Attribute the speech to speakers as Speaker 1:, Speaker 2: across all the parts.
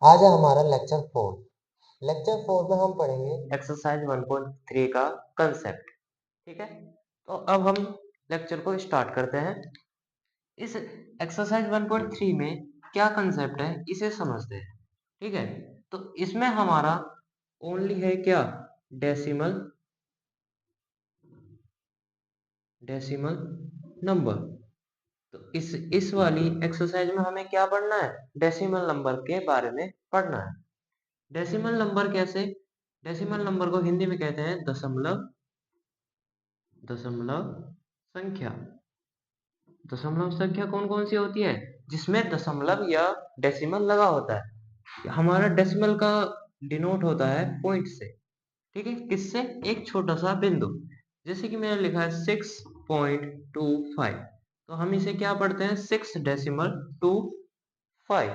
Speaker 1: आज है हमारा लेक्चर 4 में हम पढ़ेंगे एक्सरसाइज 1.3 का कंसेप्ट। ठीक है, तो अब हम लेक्चर को स्टार्ट करते हैं। इस एक्सरसाइज 1.3 में क्या कंसेप्ट है इसे समझते हैं। ठीक है, तो इसमें हमारा ओनली है क्या, डेसिमल डेसिमल नंबर। तो इस वाली एक्सरसाइज में हमें क्या पढ़ना है, डेसिमल नंबर के बारे में पढ़ना है। डेसिमल नंबर कैसे, डेसिमल नंबर को हिंदी में कहते हैं दशमलव दशमलव संख्या। दशमलव संख्या कौन कौन सी होती है, जिसमें दशमलव या डेसिमल लगा होता है। हमारा डेसिमल का डिनोट होता है पॉइंट से। ठीक है, किससे, एक छोटा सा बिंदु। जैसे कि मैंने लिखा है 6.25, तो हम इसे क्या पढ़ते हैं, 6.25।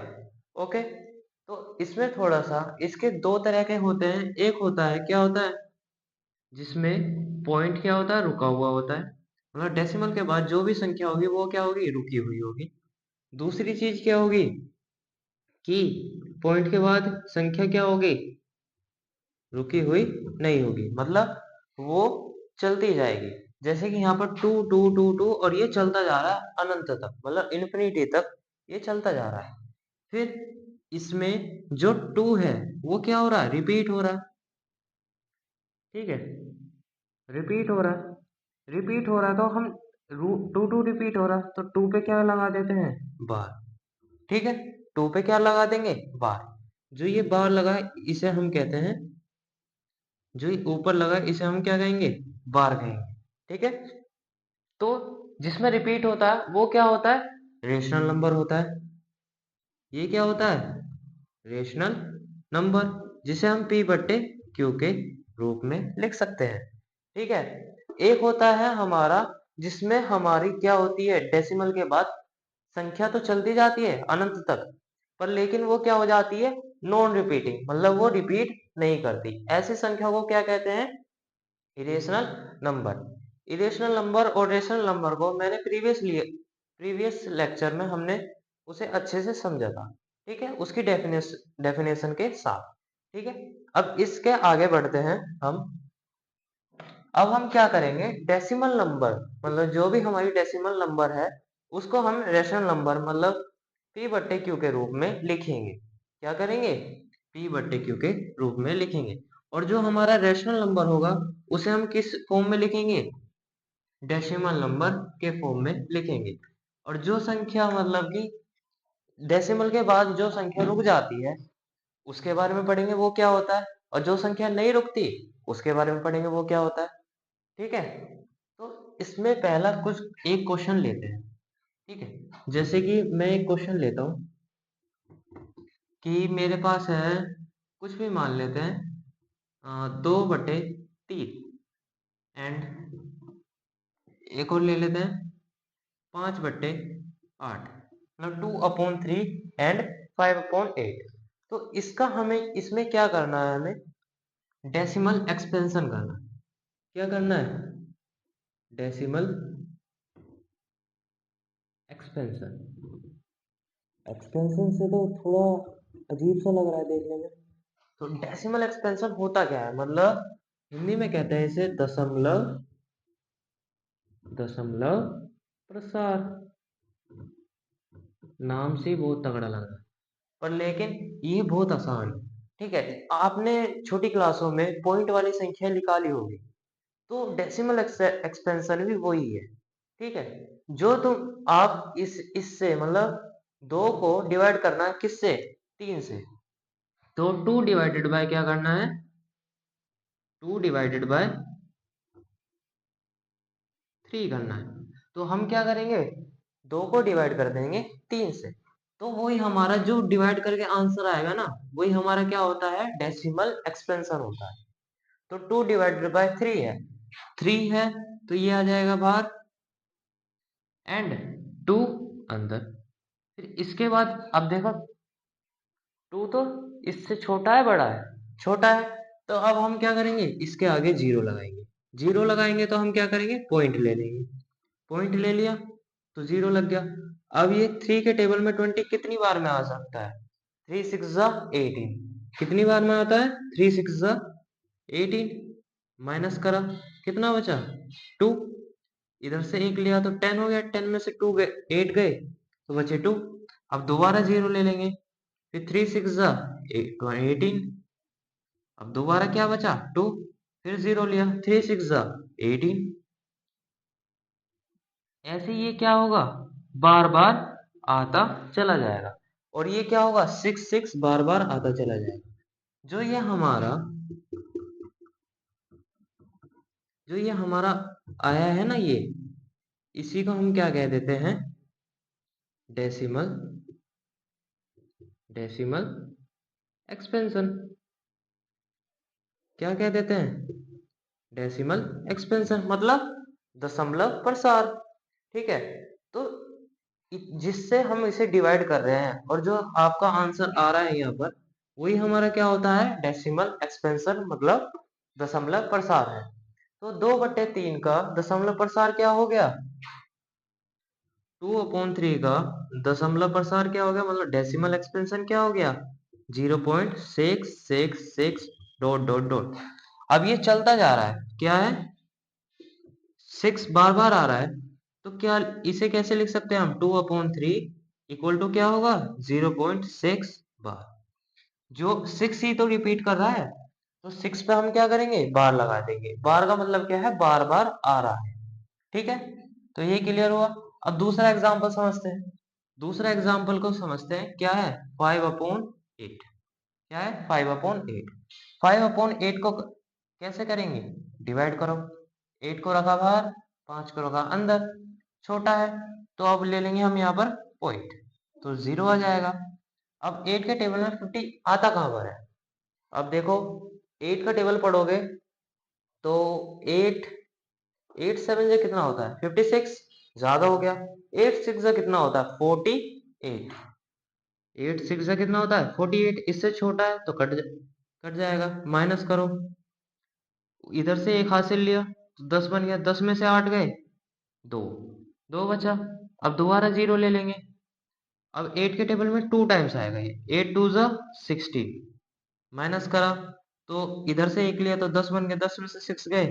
Speaker 1: ओके, तो इसमें थोड़ा सा इसके दो तरह के होते हैं। एक होता है, क्या होता है, जिसमें पॉइंट क्या होता है, रुका हुआ होता है। मतलब डेसिमल के बाद जो भी संख्या होगी वो क्या होगी, रुकी हुई होगी। दूसरी चीज क्या होगी कि पॉइंट के बाद संख्या क्या होगी, रुकी हुई नहीं होगी, मतलब वो चलती जाएगी। जैसे कि यहाँ पर 2 2 2 2 और ये चलता जा रहा है अनंत तक, मतलब इन्फिनिटी तक ये चलता जा रहा है। फिर इसमें जो 2 है वो क्या हो रहा है, रिपीट हो रहा है। ठीक है, रिपीट हो रहा है, रिपीट हो रहा है, तो हम 2 रिपीट हो रहा है तो 2 पे क्या लगा देते हैं, बार। ठीक है, 2 पे क्या लगा देंगे, बार। जो ये बार लगा है इसे हम कहते हैं, जो ये ऊपर लगा है इसे हम क्या कहेंगे, बार कहेंगे। ठीक है, तो जिसमें रिपीट होता है वो क्या होता है, रेशनल नंबर होता है। ये क्या होता है, रेशनल नंबर, जिसे हम p बट्टे q के रूप में लिख सकते हैं। ठीक है, एक होता है हमारा जिसमें हमारी क्या होती है, डेसिमल के बाद संख्या तो चलती जाती है अनंत तक, पर लेकिन वो क्या हो जाती है, नॉन रिपीटिंग, मतलब वो रिपीट नहीं करती। ऐसी संख्या को क्या कहते हैं, इरेशनल नंबर। इरेशनल नंबर और रेशनल नंबर को मैंने प्रीवियस लेक्चर में हमने उसे अच्छे से समझा था। ठीक है, उसकी डेफिनेशन के साथ। ठीक है, अब इसके आगे बढ़ते हैं हम। अब हम क्या करेंगे, डेसिमल नंबर, मतलब जो भी हमारी डेसिमल नंबर है उसको हम रेशनल नंबर मतलब p बट्टे क्यू के रूप में लिखेंगे। क्या करेंगे, p बट्टे क्यू के रूप में लिखेंगे। और जो हमारा रेशनल नंबर होगा उसे हम किस फॉर्म में लिखेंगे, डेसिमल नंबर के फॉर्म में लिखेंगे। और जो संख्या मतलब कि डेसिमल के बाद जो संख्या रुक जाती है उसके बारे में पढ़ेंगे, वो क्या होता है। और जो संख्या नहीं रुकती उसके बारे में पढ़ेंगे, वो क्या होता है। ठीक है, तो इसमें पहला कुछ एक क्वेश्चन लेते हैं। ठीक है, जैसे कि मैं एक क्वेश्चन लेता हूँ कि मेरे पास है, कुछ भी मान लेते हैं, 2/3, एंड एक और ले लेते हैं 5/8, मतलब 2/3 एंड 5/8। तो इसका हमें इसमें क्या करना है, हमें डेसिमल एक्सपेंशन करना है। क्या करना है, डेसिमल एक्सपेंशन। एक्सपेंशन से तो थोड़ा अजीब सा लग रहा है देखने में। तो डेसिमल एक्सपेंशन होता क्या है, मतलब हिंदी में कहते हैं इसे दशमलव दशमलव प्रसार। नाम से ही बहुत तगड़ा लग रहा है, पर लेकिन ये बहुत आसान है। ठीक है, आपने छोटी क्लासों में पॉइंट वाली संख्या निकाली होगी, तो डेसिमल एक्सपेंशन भी वही है। ठीक है, जो तुम आप इससे मतलब 2 को डिवाइड करना है किससे, 3 से, तो 2 डिवाइडेड बाय क्या करना है, 2 डिवाइडेड बाय 3 करना है। तो हम क्या करेंगे, 2 को डिवाइड कर देंगे 3 से, तो वही हमारा जो डिवाइड करके आंसर आएगा ना, वही हमारा क्या होता है, डेसिमल एक्सपेंशन होता है। तो 2 डिवाइडेड बाय 3 है, 3 है, तो ये आ जाएगा बाहर, एंड 2 अंदर। फिर इसके बाद अब देखो 2 तो इससे छोटा है बड़ा है, छोटा है, तो अब हम क्या करेंगे, इसके आगे जीरो लगाएंगे। जीरो लगाएंगे तो हम क्या करेंगे, पॉइंट ले लेंगे। पॉइंट ले लिया तो जीरो लग गया। अब ये 3 के टेबल में 20 कितनी बार में आ सकता है, 3 6 जा 18। कितनी बार में आता है? 3 6 जा 18। माइनस करा, कितना बचा? 2। इधर से एक लिया तो 10 हो गया, 10 में से 2 गए, 8 गए तो बचे 2। अब दोबारा 0 ले लेंगे, फिर 3 6 जा 18। अब दोबारा क्या बचा? 2। फिर 0 लिया, 3 6 जा 18। ऐसे ये क्या होगा? बार बार आता चला जाएगा। और ये क्या होगा? 6 6 बार बार आता चला जाएगा। जो ये हमारा जो ये हमारा आया है ना, ये इसी को हम क्या कह देते हैं? Decimal decimal expansion. क्या कह देते हैं? डेसिमल एक्सपेंशन, मतलब दशमलव प्रसार। ठीक है, तो जिससे हम इसे डिवाइड कर रहे हैं और जो आपका आंसर आ रहा है यहाँ पर, वही हमारा क्या होता है? डेसिमल एक्सपेंशन, मतलब दशमलव प्रसार है। तो 2/3 का दशमलव प्रसार क्या हो गया? 2/3 का दशमलव प्रसार क्या हो गया, मतलब डेसिमल एक्सपेंशन क्या हो गया? 0.666 डॉट डॉट डॉट। अब ये चलता जा रहा है, क्या है? 6 बार बार आ रहा है, तो क्या इसे कैसे लिख सकते हैं हम? 2/3 इक्वल टू क्या होगा? 0.6 बार। जो 6 ही तो रिपीट कर रहा है, तो 6 पे हम क्या करेंगे? बार लगा देंगे। बार का मतलब क्या है? बार बार आ रहा है। ठीक है, तो ये क्लियर हुआ। अब दूसरा एग्जांपल समझते हैं। दूसरा एग्जांपल को समझते हैं, क्या है? 5/8। क्या है? 5/8। 5/8 को कैसे करेंगे? डिवाइड करो। 8 को रखा बाहर, 5 को रखा अंदर, छोटा है तो अब ले लेंगे हम यहाँ पर पॉइंट, तो 0 आ जाएगा। अब 8 के टेबल में 50 आता कहाँ पर है? अब देखो, 8 का टेबल पढ़ोगे तो 8 8 7 से कितना होता है? 56। ज्यादा हो गया। 8 6 से कितना होता है? 48। 8 6 से कितना होता है? 48। इससे छोटा है तो कट जाएगा। माइनस करो, इधर से एक हासिल लिया तो 10 बन गया। 10 में से 8 गए, 2 2 बचा। अब दोबारा 0 ले लेंगे। अब 8 के टेबल में 2 टाइम्स आएगा, ये 8 2 जा 16। माइनस करा तो इधर से एक लिया तो 10 बन गया। 10 में से 6 गए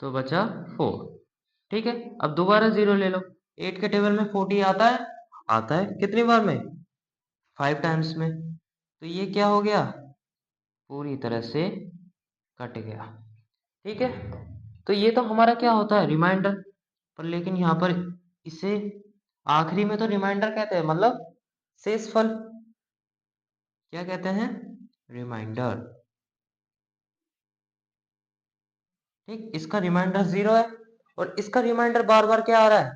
Speaker 1: तो बचा 4। ठीक है, अब दोबारा 0 ले लो। 8 के टेबल में 40 आता है? आता है। कितनी बार में? 5 टाइम्स में। तो ये क्या हो गया? पूरी तरह से कट गया। ठीक है, तो ये तो हमारा क्या होता है? रिमाइंडर। पर लेकिन यहाँ पर इसे आखिरी में तो रिमाइंडर कहते हैं, मतलब शेषफल। क्या कहते हैं? रिमाइंडर। ठीक, इसका रिमाइंडर 0 है और इसका रिमाइंडर बार बार क्या आ रहा है?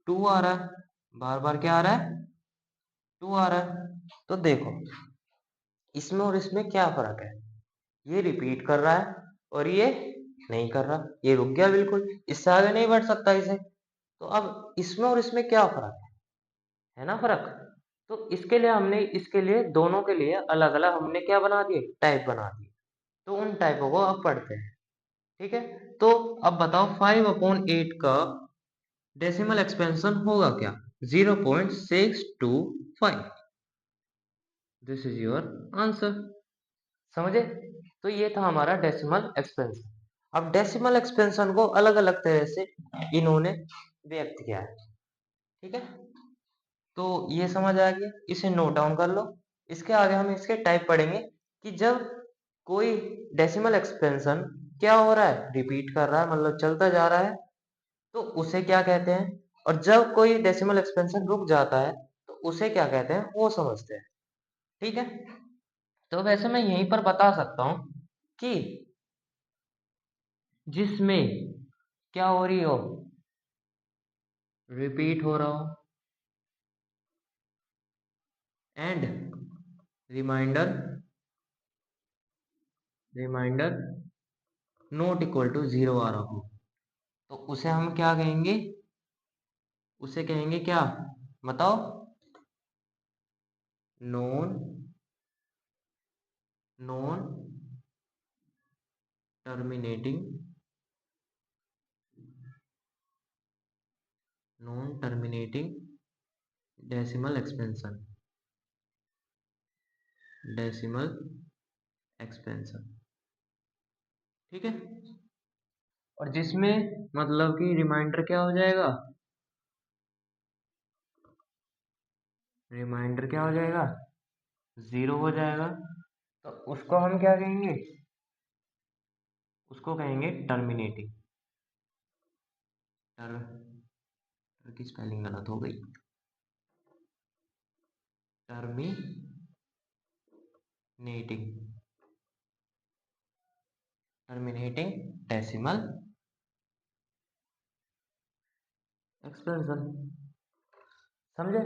Speaker 1: 2 आ रहा है। बार बार क्या आ रहा है? 2 आ रहा है। तो देखो, इसमें और इसमें क्या फर्क है? ये रिपीट कर रहा है और ये नहीं कर रहा, ये रुक गया बिल्कुल, इससे आगे नहीं बढ़ सकता इसे। तो अब इसमें और इसमें क्या फर्क है ना फर्क? तो इसके लिए दोनों के लिए अलग अलग हमने क्या बना दिए? टाइप बना दिए। तो उन टाइपों को अब पढ़ते हैं। ठीक है, तो अब बताओ 5/8 का डेसिमल एक्सपेंशन होगा क्या? 0.625। This is your answer. समझे? तो ये था हमारा डेसिमल एक्सपेंशन। अब डेसिमल एक्सपेंशन को अलग अलग तरह से इन्होंने व्यक्त किया है। ठीक है, तो ये समझ आ गया, इसे नोट डाउन कर लो। इसके आगे हम इसके टाइप पढ़ेंगे कि जब कोई डेसिमल एक्सपेंशन क्या हो रहा है? रिपीट कर रहा है, मतलब चलता जा रहा है, तो उसे क्या कहते हैं? और जब कोई डेसिमल एक्सपेंशन रुक जाता है तो उसे क्या कहते हैं, वो समझते हैं। ठीक है, तो वैसे मैं यहीं पर बता सकता हूं कि जिसमें क्या हो रही हो? रिपीट हो रहा हो and reminder reminder not equal to 0 आ रहा हो, तो उसे हम क्या कहेंगे? उसे कहेंगे क्या? बताओ। Non non terminating non terminating decimal expansion. Decimal expansion, ठीक है। और जिसमें मतलब कि रिमाइंडर क्या हो जाएगा, रिमाइंडर क्या हो जाएगा, जीरो हो जाएगा। तो उसको हम क्या कहेंगे, उसको कहेंगे टर्मिनेटिंग। टर, की स्पेलिंग गलत हो गई, टर्मिनेटिंग, टर्मिनेटिंग डेसिमल एक्सपेंशन, समझे।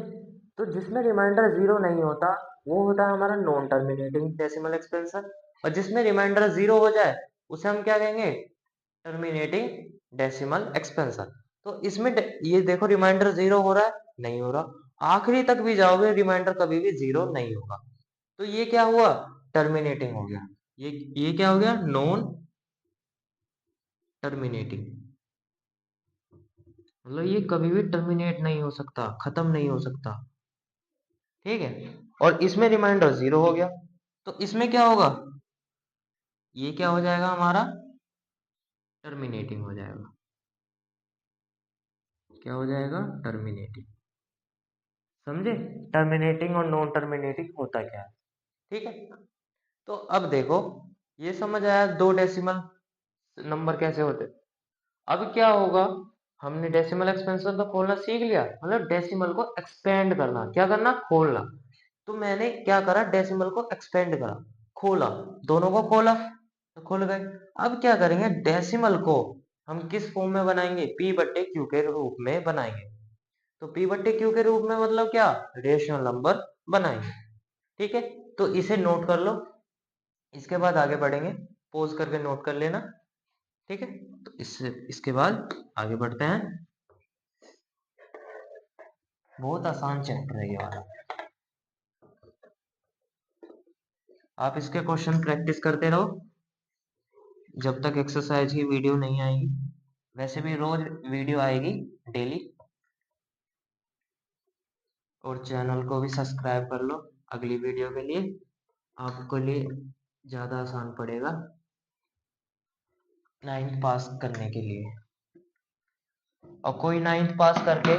Speaker 1: तो जिसमें रिमाइंडर जीरो नहीं होता वो होता है हमारा नॉन टर्मिनेटिंग डेसिमल एक्सपेंशन, और जिसमें रिमाइंडर जीरो हो जाए उसे हम क्या कहेंगे, टर्मिनेटिंग डेसिमल एक्सपेंशन। तो इसमें ये देखो रिमाइंडर जीरो हो रहा है, नहीं हो रहा, आखिरी तक भी जाओगे रिमाइंडर कभी भी जीरो नहीं होगा। तो ये क्या हुआ, टर्मिनेटिंग हो गया। ये क्या हो गया, नॉन टर्मिनेटिंग, मतलब ये कभी भी टर्मिनेट नहीं हो सकता, खत्म नहीं हो सकता, ठीक है। और इसमें रिमाइंडर जीरो हो गया, तो इसमें क्या होगा, ये क्या हो जाएगा हमारा, टर्मिनेटिंग हो जाएगा। क्या हो जाएगा, टर्मिनेटिंग, समझे। टर्मिनेटिंग और नॉन टर्मिनेटिंग होता क्या है, ठीक है। तो अब देखो, ये समझ आया दो डेसिमल नंबर कैसे होते। अब क्या होगा, हमने डेसिमल एक्सपेंशन तो खोलना सीख लिया, मतलब डेसिमल को एक्सपेंड करना, क्या करना, खोलना। तो मैंने क्या करा, डेसिमल को एक्सपेंड करा, खोला, दोनों को खोला तो खुल गए। अब क्या करेंगे, डेसिमल को हम किस फॉर्म में बनाएंगे, पी बट्टे क्यू के रूप में बनाएंगे। तो पी बट्टे क्यू के रूप में मतलब क्या, रेशनल नंबर बनाएंगे, ठीक है। तो इसे नोट कर लो, इसके बाद आगे बढ़ेंगे, पॉज करके नोट कर लेना, ठीक है। तो इसके बाद आगे बढ़ते हैं, बहुत आसान चैप्टर है ये वाला, आप इसके क्वेश्चन प्रैक्टिस करते रहो जब तक एक्सरसाइज की वीडियो नहीं आएगी। वैसे भी रोज वीडियो आएगी डेली, और चैनल को भी सब्सक्राइब कर लो अगली वीडियो के लिए, आपको लिए ज़्यादा आसान पड़ेगा 9th पास करने के लिए। और कोई 9th पास करके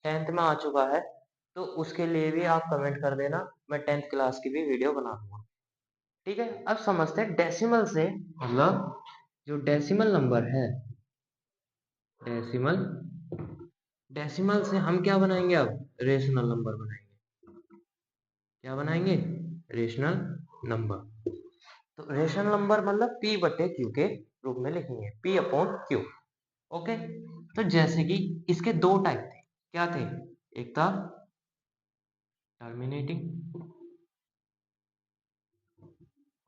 Speaker 1: 10th में आ चुका है तो उसके लिए भी आप कमेंट कर देना, मैं 10th क्लास की भी वीडियो बना दूंगा, ठीक है। अब समझते हैं डेसिमल से, मतलब जो डेसिमल नंबर है, डेसिमल, डेसिमल से हम क्या बनाएंगे, अब रेशनल नंबर बनाएंगे। क्या बनाएंगे, रेशनल नंबर। तो रेशनल नंबर मतलब पी बटे क्यू के रूप में लिखेंगे, पी अपॉन क्यू, ओके। तो जैसे कि इसके दो टाइप थे, क्या थे, एक था टर्मिनेटिंग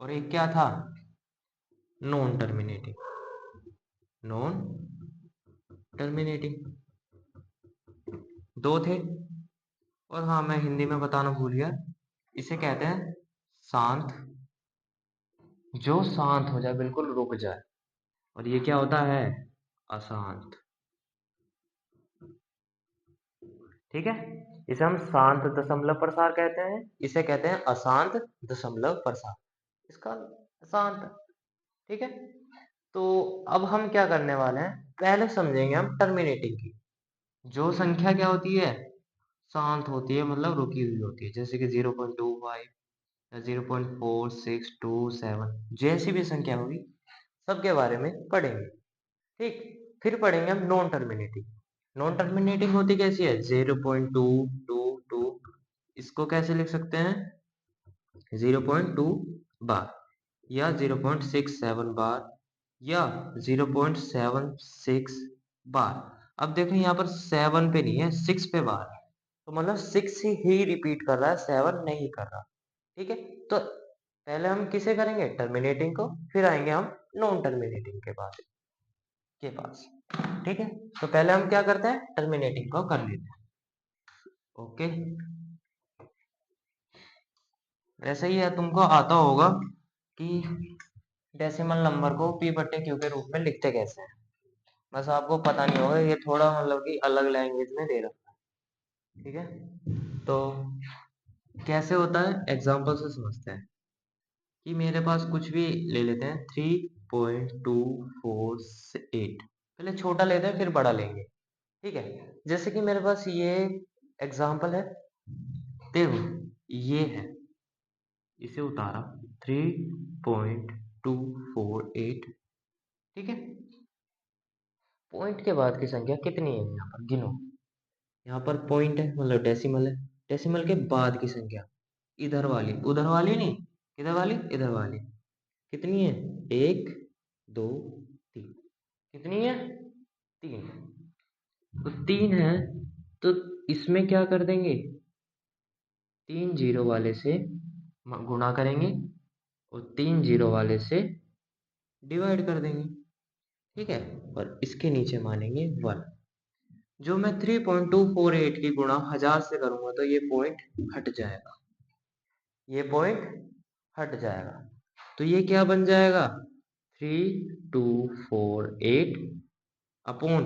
Speaker 1: और एक क्या था, नॉन टर्मिनेटिंग, नॉन टर्मिनेटिंग, दो थे। और हाँ, मैं हिंदी में बताना भूल गया, इसे कहते हैं शांत, जो शांत हो जाए, बिल्कुल रुक जाए। और ये क्या होता है, अशांत, ठीक है। इसे हम शांत दशमलव प्रसार कहते हैं, इसे कहते हैं अशांत दशमलव प्रसार, इसका शांत, ठीक है। तो अब हम क्या करने वाले हैं, पहले समझेंगे हम टर्मिनेटिंग की। जो संख्या क्या होती है, शांत होती है, मतलब रुकी हुई होती है, जैसे कि 0.25 या 0.4627, जैसी भी संख्या होगी सबके बारे में पढ़ेंगे, ठीक। फिर पढ़ेंगे हम नॉन टर्मिनेटिंग। नॉन टर्मिनेटिंग होती कैसी है, 0.222, इसको कैसे लिख सकते हैं, 0.2 बार, या 0.67 बार, या 0.76 बार। अब देखो यहाँ पर 7 पे नहीं है, 6 पे बार है, तो मतलब 6 ही रिपीट कर रहा है, 7 नहीं कर रहा, ठीक है। तो पहले हम किसे करेंगे, टर्मिनेटिंग को, फिर आएंगे हम नॉन टर्मिनेटिंग के पास, ठीक है। तो पहले हम क्या करते हैं, टर्मिनेटिंग को कर लेते हैं, ओके। वैसे ही है, तुमको आता होगा कि डेसिमल नंबर को पी बट्टे क्यू के रूप में लिखते कैसे हैं, बस आपको पता नहीं होगा, ये थोड़ा मतलब कि अलग लैंग्वेज में दे रखा है, ठीक है। तो कैसे होता है, एग्जाम्पल से समझते हैं। कि मेरे पास कुछ भी ले लेते हैं 3.248। पहले छोटा लेते हैं फिर बड़ा लेंगे। ठीक है, जैसे कि मेरे पास ये एग्जाम्पल है, देखो ये है, इसे उतारा 3.248। ठीक है, पॉइंट के बाद की संख्या कितनी है यहाँ पर गिनो। यहाँ पर पॉइंट है मतलब डेसिमल है, डेसिमल के बाद की संख्या इधर वाली, उधर वाली नहीं, किधर वाली, इधर वाली। कितनी है, एक, दो, तीन। कितनी है, तीन। तो तीन है, तो इसमें क्या कर देंगे, तीन जीरो वाले से गुणा करेंगे और तीन जीरो वाले से डिवाइड कर देंगे। ठीक है, और इसके नीचे मानेंगे वन। जो मैं 3.248 की गुणा 1000 से करूंगा तो ये पॉइंट हट जाएगा, ये पॉइंट हट जाएगा। तो ये क्या बन जाएगा, 3248 अपॉन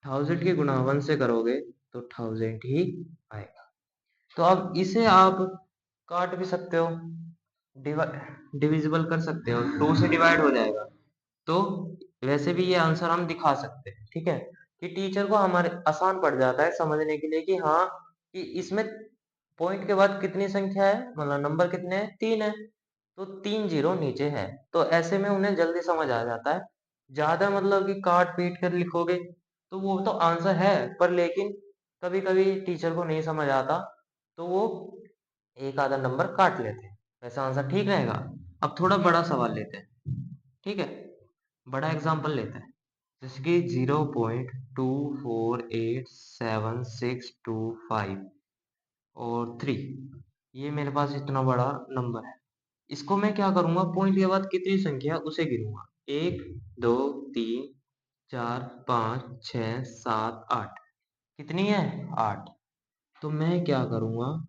Speaker 1: 1000 की गुणा 1 से करोगे तो 1000 ही आएगा। तो अब इसे आप काट भी सकते हो, डिविजिबल कर सकते हो, 2 से डिवाइड हो जाएगा। तो वैसे भी ये आंसर हम दिखा सकते हैं। ठीक है, कि टीचर को हमारे आसान पड़ जाता है समझने के लिए कि हाँ, कि इसमें पॉइंट के बाद कितनी संख्या है, मतलब नंबर कितने हैं, तीन है, तो तीन जीरो नीचे है। तो ऐसे में उन्हें जल्दी समझ आ जाता है। ज्यादा मतलब कि काट पीट कर लिखोगे तो वो तो आंसर है, पर लेकिन कभी कभी टीचर को नहीं समझ आता तो वो एक आधा नंबर काट लेते हैं, वैसा आंसर ठीक रहेगा। अब थोड़ा बड़ा सवाल लेते हैं। ठीक है, बड़ा एग्जाम्पल लेते हैं, जैसे कि 0.2487625 और 3। ये मेरे पास इतना बड़ा नंबर है, इसको मैं क्या करूंगा, पॉइंट के बाद कितनी संख्या उसे गिनूंगा, एक, दो, तीन, चार, पाँच, छ, सात, आठ। कितनी है, आठ। तो मैं क्या करूंगा,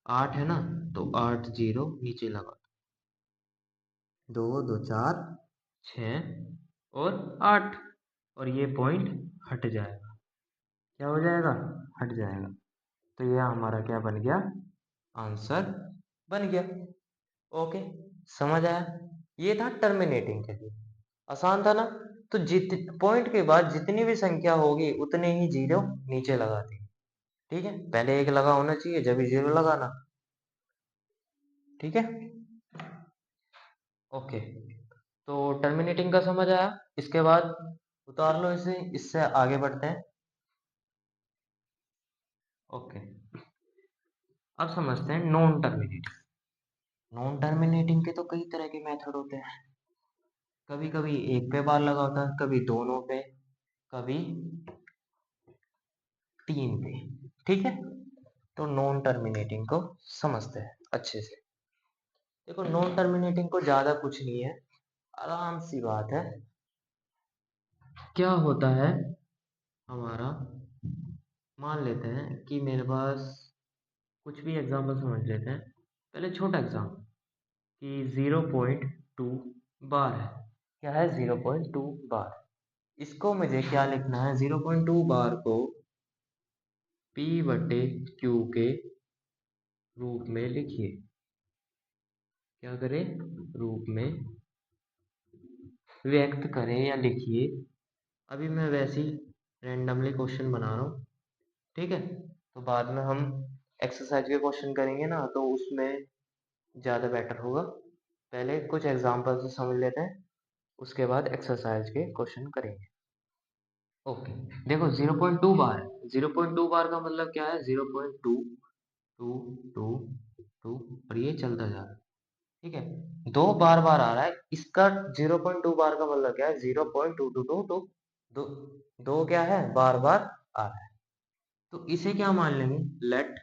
Speaker 1: आठ है ना, तो आठ जीरो नीचे लगा, दो दो चार, छ और आठ, और ये पॉइंट हट जाएगा। क्या हो जाएगा, हट जाएगा। तो ये हमारा क्या बन गया, आंसर बन गया। ओके, समझ आया। ये था टर्मिनेटिंग के लिए, आसान था ना। तो जित पॉइंट के बाद जितनी भी संख्या होगी उतने ही जीरो नीचे लगा दी। ठीक है, पहले एक लगा होना चाहिए जब ही जीरो लगाना। ठीक है, ओके। तो टर्मिनेटिंग का समझ आया, इसके बाद उतार लो इसे, इससे आगे बढ़ते हैं। ओके, अब समझते हैं नॉन टर्मिनेटिंग। नॉन टर्मिनेटिंग के तो कई तरह के मेथड होते हैं, कभी कभी एक पे बार लगा होता है, कभी दोनों पे, कभी तीन पे। ठीक है, तो नॉन टर्मिनेटिंग को समझते हैं अच्छे से। देखो नॉन टर्मिनेटिंग को ज्यादा कुछ नहीं है, आराम सी बात है। क्या होता है हमारा, मान लेते हैं कि मेरे पास कुछ भी एग्जांपल समझ लेते हैं। पहले छोटा एग्जांपल कि 0.2 बार है। क्या है, 0.2 बार। इसको मुझे क्या लिखना है, 0.2 बार को P बटे Q के रूप में लिखिए। क्या करें, रूप में व्यक्त करें या लिखिए। अभी मैं वैसे ही रैंडमली क्वेश्चन बना रहा हूँ। ठीक है, तो बाद में हम एक्सरसाइज के क्वेश्चन करेंगे ना, तो उसमें ज़्यादा बेटर होगा। पहले कुछ एग्जांपल से समझ लेते हैं, उसके बाद एक्सरसाइज के क्वेश्चन करेंगे। ओके, देखो 0.2 बार, 0.2 बार का मतलब क्या है, 0.2 टू टू टू, और ये चलता जा रहा है। ठीक है, दो बार बार आ रहा है, इसका 0.2 बार का मतलब क्या है, 0.222 दो, दो क्या है, बार बार आ रहा है। तो इसे क्या मान लेंगे, let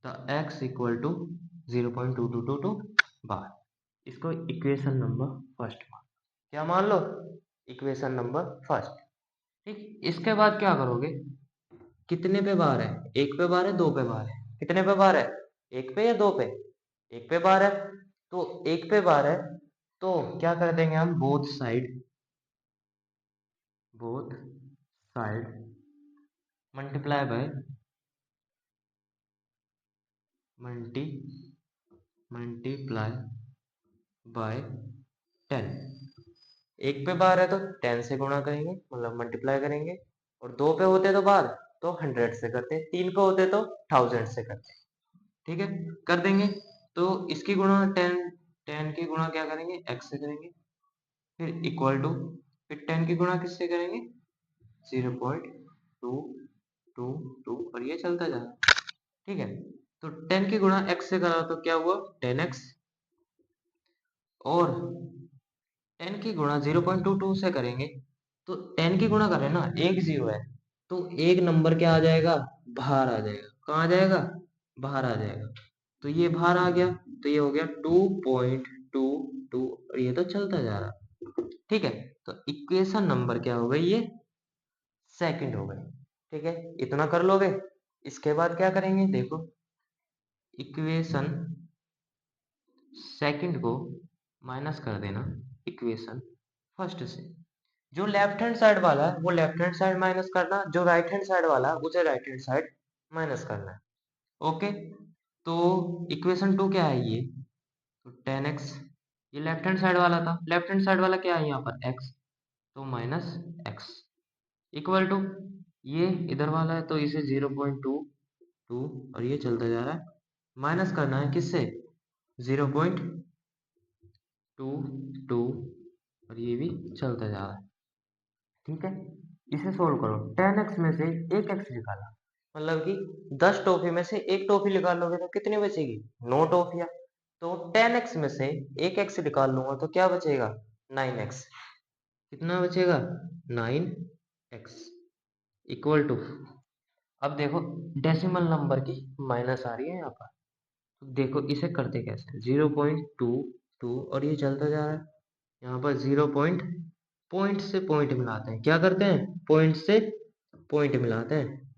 Speaker 1: the x equal to 0.2222 bar. इसको इक्वेशन नंबर फर्स्ट मान, क्या मान लो, इक्वेशन नंबर फर्स्ट। ठीक, इसके बाद क्या करोगे, कितने पे बार है, एक पे बार है, दो पे बार है, कितने पे बार है, एक पे या दो पे, एक पे बार है। तो एक पे बार है, तो क्या कर देंगे हम, both side multiply by multiply by 10। एक पे बार है तो 10 से गुणा करेंगे, मतलब मल्टीप्लाई करेंगे। और दो पे होते तो बार तो 100 से करते, तीन पे होते तो 1000 से करते। ठीक है, कर देंगे। तो इसकी गुणा 10, 10 की गुणा क्या करेंगे, x से करेंगे। फिर इक्वल टू, फिर 10 की गुणा किससे करेंगे, 0.222 और ये चलता जा रहा है। ठीक है, तो 10 की गुणा x से करा तो क्या हुआ, 10x। और 10 की गुणा 0.22 से करेंगे तो 10 की गुणा करें ना, एक जीरो है तो एक नंबर क्या आ जाएगा, बाहर आ जाएगा। कहाँ आ जाएगा, बाहर आ जाएगा। तो ये बाहर आ गया, तो ये हो गया 2.22 और ये तो चलता जा रहा। ठीक है, तो इक्वेशन नंबर क्या हो गई, ये सेकंड हो गई। ठीक है, इतना कर लोगे। इसके बाद क्या करेंगे, देखो इक्वेशन सेकंड को माइनस कर देना इक्वेशन फर्स्ट से। जो लेफ्ट हैंड साइड वाला है वो लेफ्ट हैंड साइड माइनस करना, जो राइट हैंड साइड वाला है उसे राइट हैंड साइड माइनस करना है। ओके, तो इक्वेशन टू क्या है, ये तो 10x, ये लेफ्ट हैंड साइड वाला था, लेफ्ट हैंड साइड वाला क्या है यहाँ पर x, तो माइनस x इक्वल टू, ये इधर वाला है तो इसे 0.22 और ये चलता जा रहा है। माइनस करना है किससे, 0.22 और ये भी चलता जा रहा है। ठीक है, इसे सोल्व करो। 10x में से एक x निकाला, मतलब कि 10 टॉफी में से एक टॉफी निकाल लोगे तो कितनी बचेगी, 9 टॉफियां। तो 10x में से एक x निकाल लूंगा तो क्या बचेगा, 9x। कितना बचेगा, 9x इक्वल टू, अब देखो डेसिमल नंबर की माइनस आ रही है यहाँ पर। तो देखो इसे करते कैसे, 0.22 और ये चलता जा रहा है। यहाँ पर पॉइंट से पॉइंट मिलाते हैं, क्या करते हैं, पॉइंट से पॉइंट मिलाते हैं।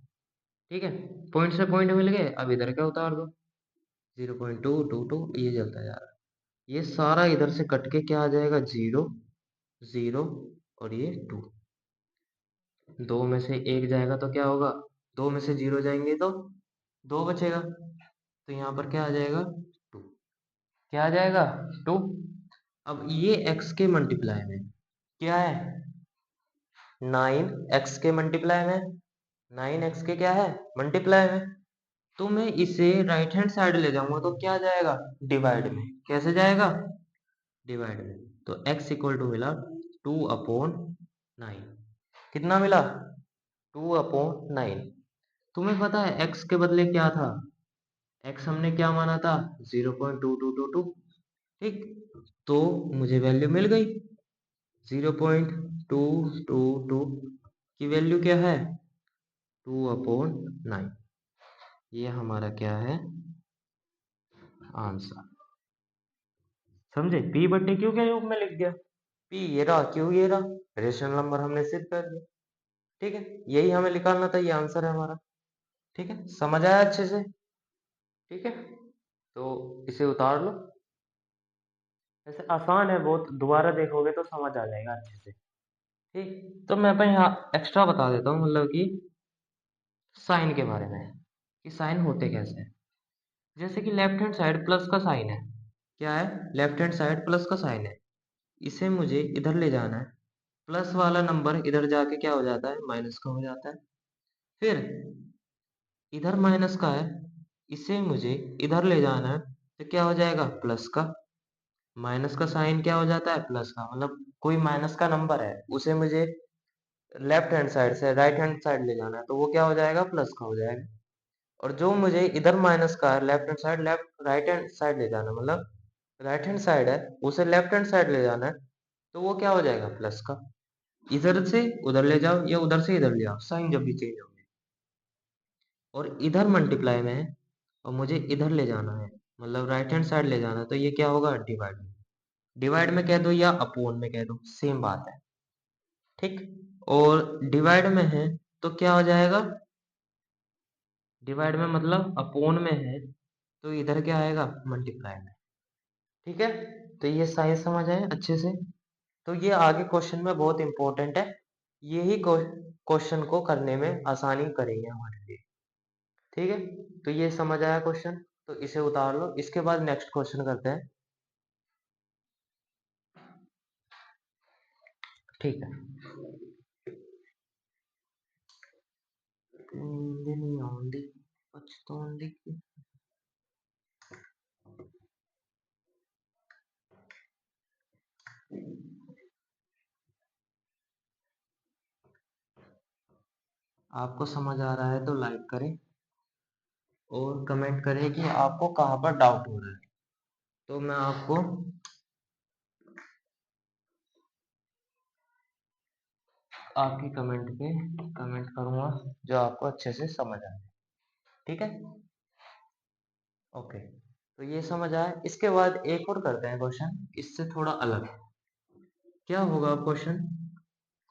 Speaker 1: ठीक है, पॉइंट से पॉइंट मिल गए, अब इधर क्या उतार दो, 0.222 ये चलता जा रहा है। ये सारा इधर से कट के क्या आ जाएगा, 0 0 और ये 2। दो में से एक जाएगा तो क्या होगा, दो में से जीरो जाएंगे तो दो बचेगा। तो यहाँ पर क्या आ जाएगा, 2। क्या आ जाएगा, 2। अब ये x के मल्टीप्लाई में क्या है, 9x के मल्टीप्लाई में, 9x के क्या है, मल्टीप्लाई में। तो मैं इसे राइट हैंड साइड ले जाऊंगा तो क्या जाएगा, डिवाइड में। कैसे जाएगा, डिवाइड में। तो x इक्वल टू मिला 2/9। कितना मिला, 2/9। तुम्हें पता है x के बदले क्या था, x हमने क्या माना था, 0.2222। ठीक, तो मुझे वैल्यू मिल गई, 0.222 की वैल्यू क्या है, 2/9। ये हमारा क्या है, आंसर। समझे, p बट्टे क्यू के रूप में लिख दिया, p ये रहा, q ये रहा, रेशनल नंबर हमने सिद्ध कर दिया। ठीक है, यही हमें निकालना था, ये आंसर है हमारा। ठीक है, समझ आया अच्छे से। ठीक है, तो इसे उतार लो। ऐसे आसान है बहुत, दोबारा देखोगे तो समझ आ जाएगा अच्छे से। ठीक, तो मैं अपन यहाँ एक्स्ट्रा बता देता हूँ, मतलब कि साइन के बारे में, कि साइन होते कैसे हैं। जैसे कि लेफ्ट हैंड साइड प्लस का साइन है, क्या है, लेफ्ट हैंड साइड प्लस का साइन है, इसे मुझे इधर ले जाना है। प्लस वाला नंबर इधर जाके क्या हो जाता है, माइनस का हो जाता है। फिर इधर माइनस का है, इसे मुझे इधर ले जाना है तो क्या हो जाएगा, प्लस का। माइनस का साइन क्या हो जाता है, प्लस का। मतलब कोई माइनस का नंबर है, उसे मुझे लेफ्ट हैंड साइड से राइट हैंड साइड ले जाना है तो वो क्या हो जाएगा, प्लस का हो जाएगा। और जो मुझे इधर माइनस का है, left hand side, left right hand side ले जाना, मतलब राइट हैंड साइड है उसे लेफ्ट हैंड साइड ले जाना है तो वो क्या हो जाएगा, प्लस का। इधर से उधर ले जाओ या उधर से इधर ले जाओ, साइन जब भी चेंज होंगे। और इधर मल्टीप्लाई में है और मुझे इधर ले जाना है, मतलब राइट हैंड साइड ले जाना है तो ये क्या होगा, डिवाइड में। डिवाइड में कह दो या अपोन में कह दो, सेम बात है। ठीक, और डिवाइड में है तो क्या हो जाएगा, डिवाइड में मतलब अपोन में है तो इधर क्या आएगा, मल्टीप्लाई में। ठीक है, तो ये साइन समझ आए अच्छे से। तो ये आगे क्वेश्चन में बहुत इंपॉर्टेंट है, यही क्वेश्चन को करने में आसानी करेंगे हमारे लिए। ठीक है, तो ये समझ आया क्वेश्चन। तो इसे उतार लो। इसके बाद नेक्स्ट क्वेश्चन करते हैं। ठीक है। नींद नहीं आउंदी पछताउंदी की। आपको समझ आ रहा है तो लाइक करें और कमेंट करें कि आपको कहाँ पर डाउट हो रहा है, तो मैं आपको आपकी कमेंट पे कमेंट करूंगा जो आपको अच्छे से समझ आए। ठीक है। ओके, तो ये समझ आया। इसके बाद एक और करते हैं क्वेश्चन, इससे थोड़ा अलग। क्या होगा क्वेश्चन?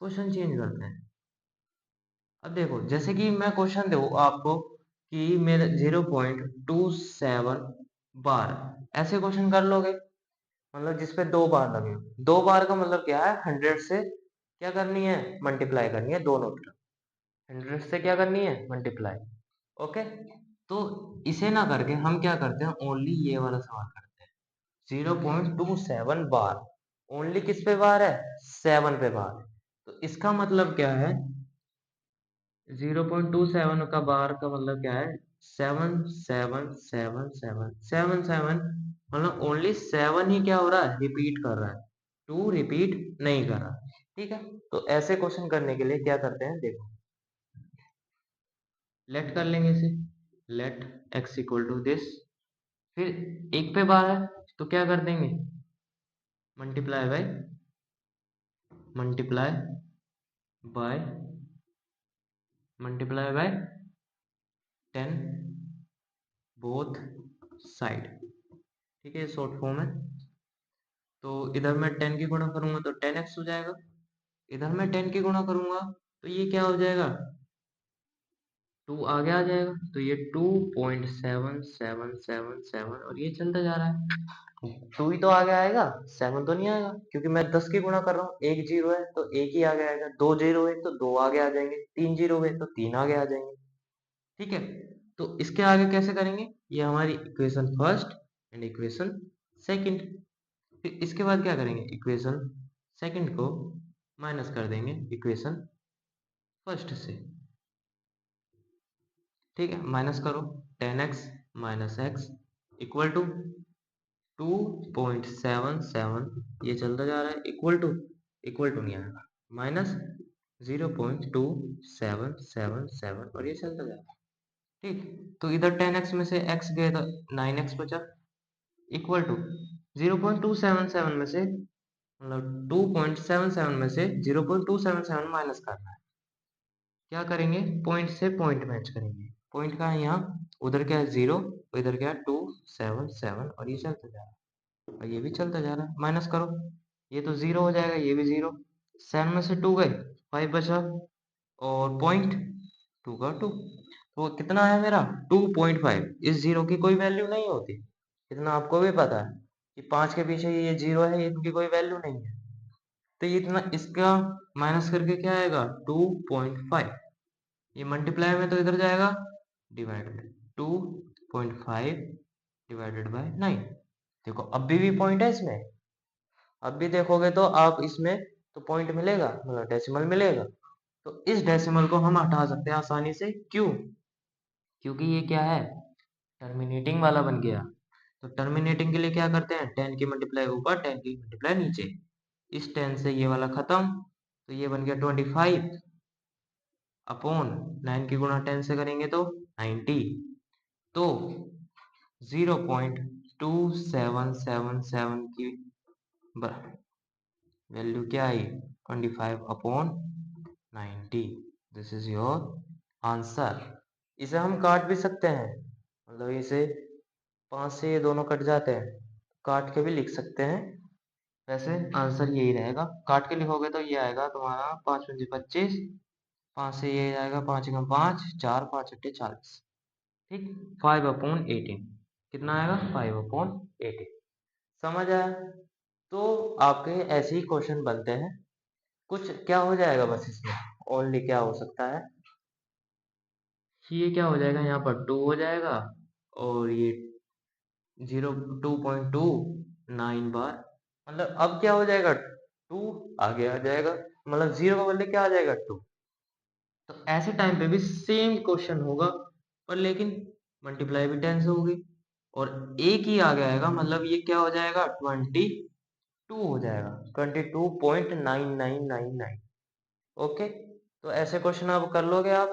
Speaker 1: क्वेश्चन चेंज करते हैं। अब देखो, जैसे कि मैं क्वेश्चन दो आपको कि मेरे 0.27 बार, ऐसे क्वेश्चन कर लोगे, मतलब जिसपे 2 बार लगे हो। 2 बार का मतलब क्या है? 100 से क्या करनी है? मल्टीप्लाई करनी है दोनों तरफ। 100 से क्या करनी है? मल्टीप्लाई। ओके, तो इसे ना करके हम क्या करते हैं, ओनली ये वाला सवाल करते हैं। 0.27 बार, ओनली किस पे बार है? 7 पे बार। तो इसका मतलब क्या है? 0.27 का बार का मतलब क्या है? 7 7 7 7 7 मतलब ओनली 7 ही क्या हो रहा है? रिपीट कर रहा है, 2 रिपीट नहीं कर रहा। ठीक है, तो ऐसे क्वेश्चन करने के लिए क्या करते हैं, देखो, लेट कर लेंगे इसे। Let x equal to this, फिर एक पे बार है तो क्या कर देंगे? Multiply by, multiply by, multiply by 10 both side. ठीक है, शॉर्ट फॉर्म है। तो इधर मैं 10 की गुणा करूंगा तो 10x हो जाएगा, इधर मैं 10 की गुणा करूंगा तो ये क्या हो जाएगा? 2 आगे आ जाएगा, तो ये 2.7777 और ये चलता जा रहा है। 2 ही तो आगे आएगा, 7 तो नहीं आएगा, क्योंकि मैं 10 की गुणा कर रहा हूँ। एक जीरो है तो एक ही आगे आएगा, 2 जीरो है तो 2 आगे आ जाएंगे, 3 जीरो है तो 3 आगे आ जाएंगे। ठीक है, तो इसके आगे कैसे करेंगे? ये हमारी equation first and equation second. फिर इसके बाद क्या करेंगे? इक्वेशन सेकंड को माइनस कर देंगे इक्वेशन फर्स्ट से। ठीक है, माइनस करो। 10x minus x equal to 2.77, ये चलता जा रहा है, इक्वल टू नहीं आएगा, माइनस 0.2777 और ये चलता जा रहा है। ठीक, तो इधर 10x में से x गया तो 9x बचा, इक्वल टू 0.277 में से, मतलब 2.77 में से 0.277 माइनस करना है। क्या करेंगे? पॉइंट से पॉइंट मैच करेंगे। पॉइंट का है यहाँ, उधर क्या है 0, इधर क्या है 277 और ये चलता जा रहा है, और ये भी चलता जा रहा है। माइनस करो, ये तो 0 हो जाएगा, ये भी 0, 7 में से 2 गए, 5 बचा, और पॉइंट 2 का 2, तो कितना है मेरा? 2.5। इस 0 की कोई वैल्यू नहीं होती, इतना आपको भी पता है कि 5 के पीछे ये 0 है, इनकी कोई वैल्यू नहीं है। तो ये इतना, इसका माइनस करके क्या आएगा? 2.5। ये मल्टीप्लाई में तो इधर जाएगा डिवाइड में, 2.5 डिवाइडेड बाय 9। देखो अब भी पॉइंट है इसमें, अब भी देखोगे तो आप इसमें तो पॉइंट मिलेगा, मतलब डेसिमल मिलेगा। तो इस डेसिमल को हम हटा सकते हैं आसानी से। क्यों? क्योंकि ये क्या है? टर्मिनेटिंग वाला बन गया। तो टर्मिनेटिंग के लिए क्या करते हैं? 10 की मल्टीप्लाई ऊपर, 10 की मल्टीप्लाई नीचे। इस 10 से ये वाला खत्म, तो ये बन गया 25 अपॉन 9 की गुणा 10 से करेंगे तो 90। तो 0.2777 की वैल्यू क्या आई? 25 upon 90। This is your answer. इसे हम काट भी सकते हैं, मतलब इसे 5 से ये दोनों कट जाते हैं, काट के भी लिख सकते हैं। वैसे आंसर यही रहेगा, काट के लिखोगे तो ये आएगा तुम्हारा 5 पंजे 25, 5 से ये आएगा 5 एकम 5, 4 5 अट्ठे 40। ठीक, 5/18 कितना आएगा? 5/18। समझ आया? तो आपके ऐसे ही क्वेश्चन बनते हैं। कुछ क्या हो जाएगा बस इसमें, ओनली क्या हो सकता है कि ये क्या हो जाएगा, यहाँ पर 2 हो जाएगा और ये 2.29 बार, मतलब अब क्या हो जाएगा, 2 आगे आ जाएगा, मतलब 0 के बदले क्या आ जाएगा, 2। तो ऐसे टाइम पे भी सेम क्वेश्चन होगा, पर लेकिन मल्टीप्लाई भी 10 से होगी, और एक ही आगे आएगा, मतलब ये क्या हो जाएगा, 22 हो जाएगा, 22.9999। ओके, तो ऐसे क्वेश्चन आप कर लोगे आप,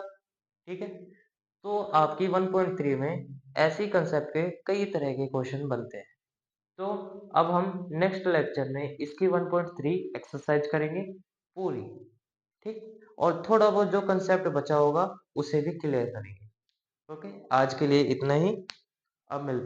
Speaker 1: ठीक है। तो आपकी 1.3 में ऐसी कंसेप्ट के कई तरह के क्वेश्चन बनते हैं। तो अब हम नेक्स्ट लेक्चर में इसकी 1.3 एक्सरसाइज करेंगे पूरी, ठीक, और थोड़ा बहुत जो कंसेप्ट बचा होगा उसे भी क्लियर करेंगे। ओके, आज के लिए इतना ही, अब मिलते हैं।